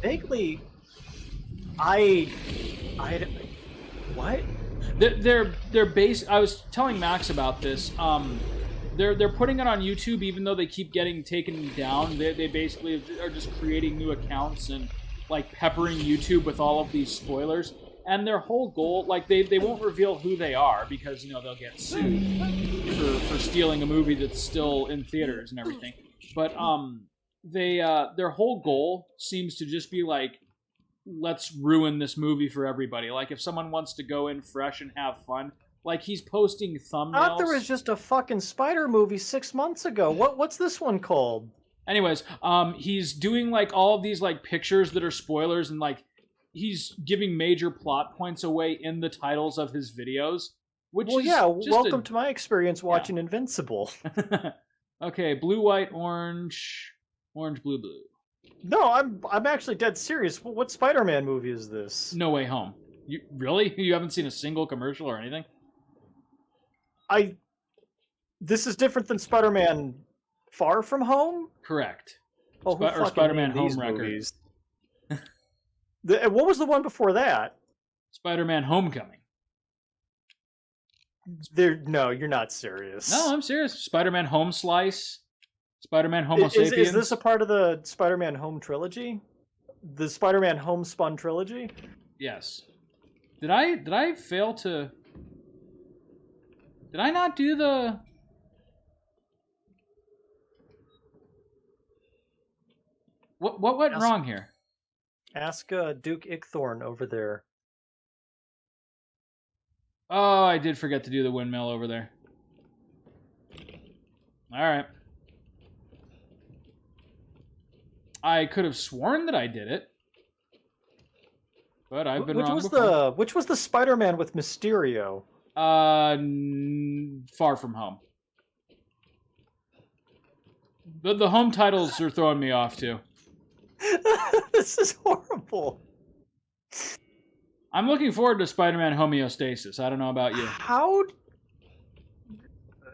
vaguely what? They're based. I was telling Max about this. They're putting it on YouTube, even though they keep getting taken down. They basically are just creating new accounts and like peppering YouTube with all of these spoilers. And their whole goal, like they won't reveal who they are because you know they'll get sued for stealing a movie that's still in theaters and everything. But their whole goal seems to just be like, let's ruin this movie for everybody. Like if someone wants to go in fresh and have fun, like he's posting thumbnails. I thought there was just a fucking Spider movie 6 months ago. What's this one called? Anyways, he's doing like all of these like pictures that are spoilers, and like he's giving major plot points away in the titles of his videos. Which Well, is yeah. just Welcome to my experience watching Invincible. Okay, blue, white, orange, orange, blue, blue. No, I'm actually dead serious. What Spider-Man movie is this? No Way Home. You really? You haven't seen a single commercial or anything? This is different than Spider-Man Far From Home? Correct. Oh, who Or fucking Spider-Man named these Homewrecker. movies? What was the one before that? Spider-Man Homecoming. No, you're not serious. No, I'm serious. Spider-Man Home Slice. Spider-Man Homo Sapiens. Is this a part of the Spider-Man Home trilogy? The Spider-Man Homespun trilogy? Yes. Did I fail to... Did I not do the... What went wrong here? Ask Duke Ickthorn over there. Oh, I did forget to do the windmill over there. Alright. I could have sworn that I did it. But I've been wrong before. Which was the Spider-Man with Mysterio? Far From Home. The home titles are throwing me off too. This is horrible. I'm looking forward to Spider-Man Homeostasis. I don't know about you. How?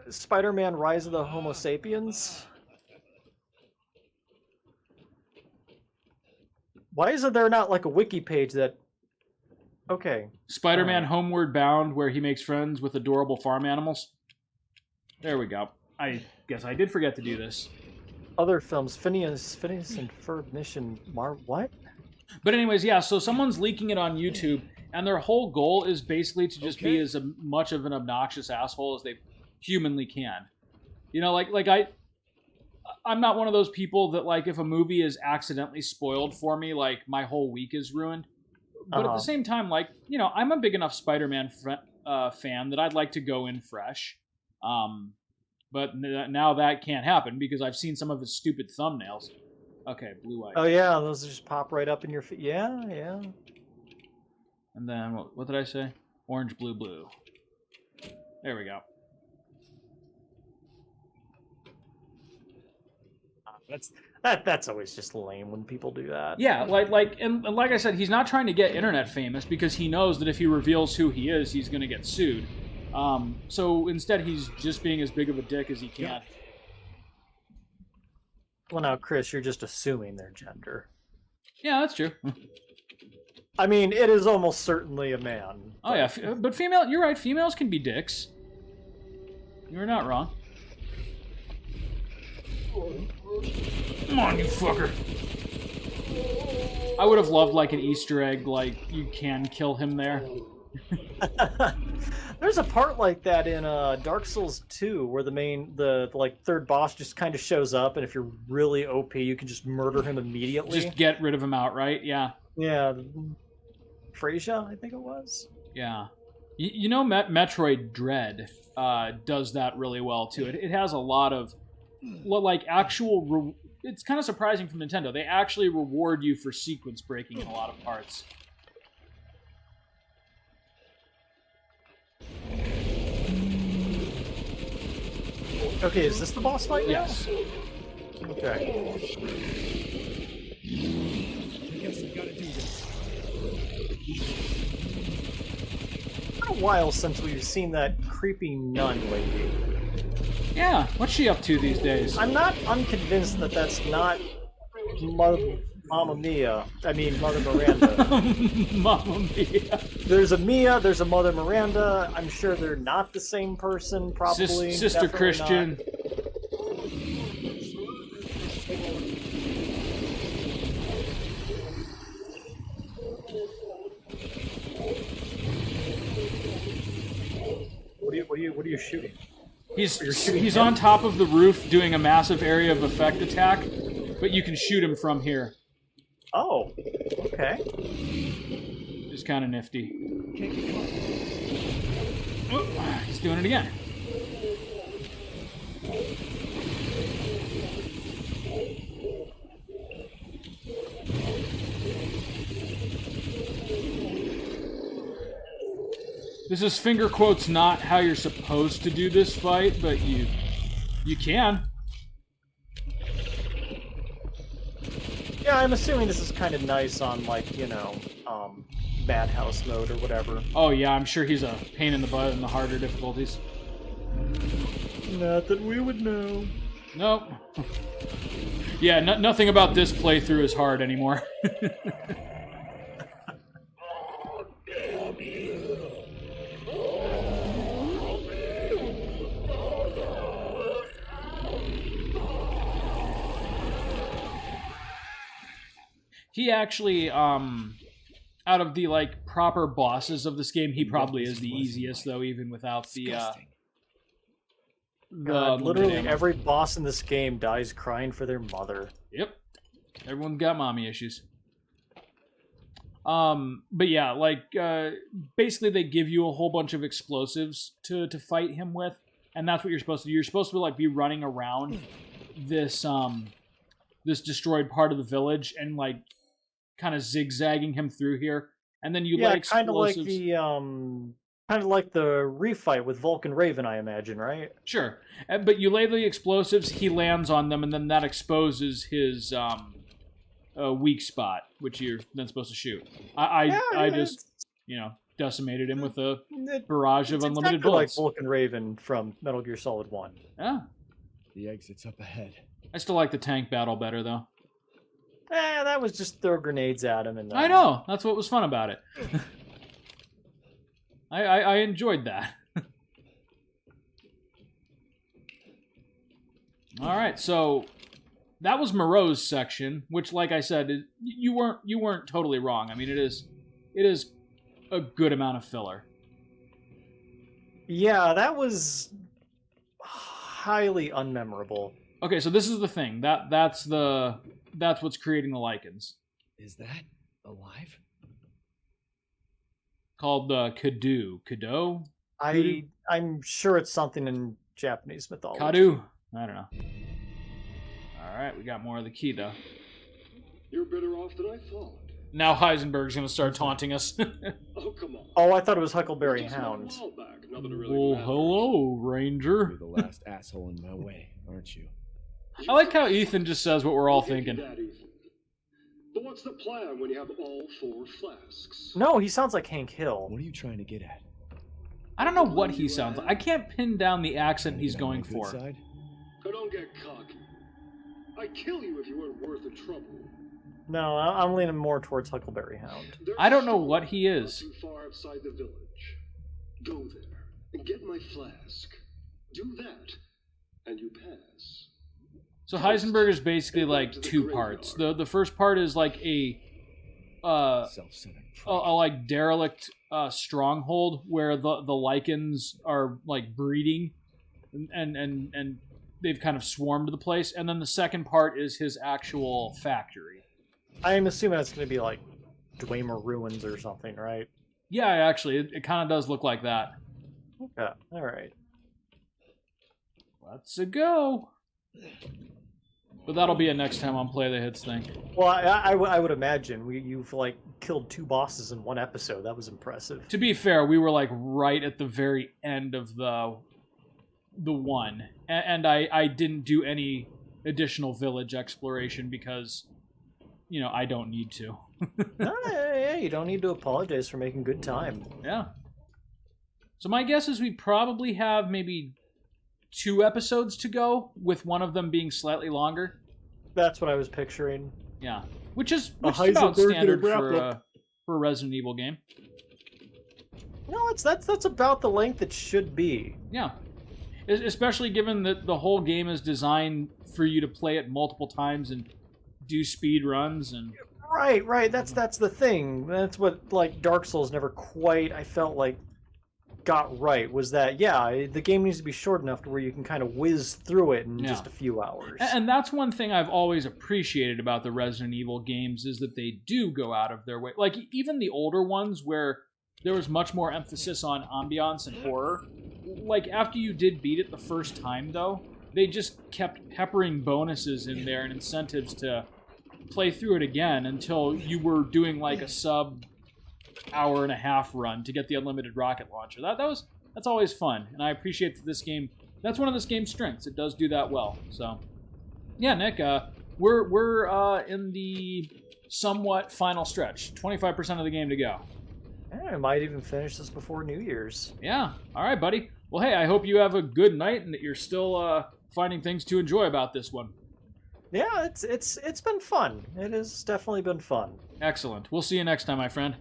Spider-Man Rise of the Homo Sapiens? Why isn't there not like a wiki page that... Okay. Spider-Man Homeward Bound, where he makes friends with adorable farm animals. There we go. I guess I did forget to do this. Other films, Phineas and Ferb Mission what? But anyways, yeah, so someone's leaking it on YouTube, and their whole goal is basically to just be as much of an obnoxious asshole as they humanly can. You know, I'm not one of those people that, like, if a movie is accidentally spoiled for me, like, my whole week is ruined. But at the same time, like, you know, I'm a big enough Spider-Man fan that I'd like to go in fresh. But now that can't happen because I've seen some of his stupid thumbnails. Okay, blue eyes. Oh yeah, those just pop right up in your feet. Yeah, yeah. And then, what did I say? Orange, blue, blue. There we go. That's always just lame when people do that. Yeah, like I said, he's not trying to get internet famous because he knows that if he reveals who he is, he's going to get sued. So instead, he's just being as big of a dick as he can. Well, now, Chris, you're just assuming their gender. Yeah, that's true. I mean, it is almost certainly a man. Oh yeah, but female. You're right. Females can be dicks. You're not wrong. Come on, you fucker. I would have loved like an Easter egg, like you can kill him there. There's a part like that in Dark Souls 2 where the like third boss just kind of shows up, and if you're really OP, you can just murder him immediately. Just get rid of him outright. Yeah. Yeah. Frasier, I think it was. Yeah. You know, Metroid Dread does that really well too. It has a lot of like actual. It's kind of surprising from Nintendo. They actually reward you for sequence breaking in a lot of parts. Okay, is this the boss fight now? Yes. Okay. I guess we gotta do this. It's been a while since we've seen that creepy nun lady. Yeah, what's she up to these days? I'm not unconvinced that that's not Mamma Mia. I mean, Mother Miranda. Mamma Mia. There's a Mia, there's a Mother Miranda. I'm sure they're not the same person, probably. Sister Definitely Christian. not. What are you shooting? He's on top of the roof doing a massive area of effect attack, but you can shoot him from here. Oh, okay. It's kind of nifty. Oh, he's doing it again. This is finger quotes not how you're supposed to do this fight, but you can. Yeah, I'm assuming this is kind of nice on, like, you know, Madhouse mode or whatever. Oh yeah, I'm sure he's a pain in the butt in the harder difficulties. Not that we would know. Nope. Yeah, nothing about this playthrough is hard anymore. He actually, out of the, like, proper bosses of this game, he probably is the easiest, though, even without the, God, literally limited ammo. every boss in this game dies crying for their mother. Yep. Everyone's got mommy issues. But yeah, like, basically they give you a whole bunch of explosives to fight him with, and that's what you're supposed to do. You're supposed to, like, be running around this, this destroyed part of the village and, like, kind of zigzagging him through here, and then you light explosives. Kind of like the refight with Vulcan Raven, I imagine, right? Sure, but you lay the explosives, he lands on them, and then that exposes his weak spot, which you're then supposed to shoot. I just, you know, decimated him with a barrage of unlimited exactly bullets. Like Vulcan Raven from Metal Gear Solid 1. Yeah, The exit's up ahead. I still like the tank battle better though. That was just throw grenades at him and. I know, that's what was fun about it. I enjoyed that. All right, so that was Moreau's section, which, like I said, you weren't totally wrong. I mean, it is a good amount of filler. Yeah, that was highly unmemorable. Okay, so this is the thing. That's what's creating the lichens. Is that alive? Called Kadu. Kado? I'm sure it's something in Japanese mythology. Kadu? I don't know. Alright, we got more of the key though. You're better off than I thought. Now Heisenberg's gonna start taunting us. Oh, come on. Oh, I thought it was Huckleberry Just met a Hound. while back, nothing to really Well, matter. hello, Ranger. You're the last asshole in my way, aren't you? I like how Ethan just says what we're all I'll give you thinking. that, Ethan. But what's the plan when you have all 4 flasks? No, he sounds like Hank Hill. What are you trying to get at? I don't know what he sounds like. I can't pin down the accent he's Get on my going good for. side? So don't get cocky. I'd kill you if you weren't worth the trouble. No, I'm leaning more towards Huckleberry Hound. There's I don't know a what shore he not is. Too far outside the village. Go there and get my flask. Do that, and you pass. So Heisenberg is basically like 2 parts. The first part is like a Self-centered. like derelict stronghold where the lichens are like breeding and they've kind of swarmed the place. And then the second part is his actual factory. I'm assuming it's going to be like Dwemer Ruins or something, right? Yeah, actually, it kind of does look like that. Yeah, all right. Let's go. But that'll be a next time on Play the Hits thing. Well, I would imagine you've like killed 2 bosses in one episode. That was impressive. To be fair, we were like right at the very end of the one, and I didn't do any additional village exploration because, you know, I don't need to. Yeah, you don't need to apologize for making good time. Yeah. So my guess is we probably have maybe 2 episodes to go, with one of them being slightly longer. That's what I was picturing. Yeah, which is A about Heisenberg standard wrap for a Resident Evil game. No, that's about the length it should be. Yeah, especially given that the whole game is designed for you to play it multiple times and do speed runs and. Right. That's the thing. That's what like Dark Souls never quite, I felt like, got right. Was that the game needs to be short enough to where you can kind of whiz through it in just a few hours. And that's one thing I've always appreciated about the Resident Evil games is that they do go out of their way. Like even the older ones where there was much more emphasis on ambiance and horror. Like after you did beat it the first time though, they just kept peppering bonuses in there and incentives to play through it again until you were doing like a sub-hour and a half run to get the unlimited rocket launcher. That's always fun, and I appreciate that this game. That's one of this game's strengths. It does do that well. So, yeah, Nick, we're in the somewhat final stretch. 25% of the game to go. Yeah, I might even finish this before New Year's. Yeah. All right, buddy. Well, hey, I hope you have a good night and that you're still finding things to enjoy about this one. Yeah, it's been fun. It has definitely been fun. Excellent. We'll see you next time, my friend.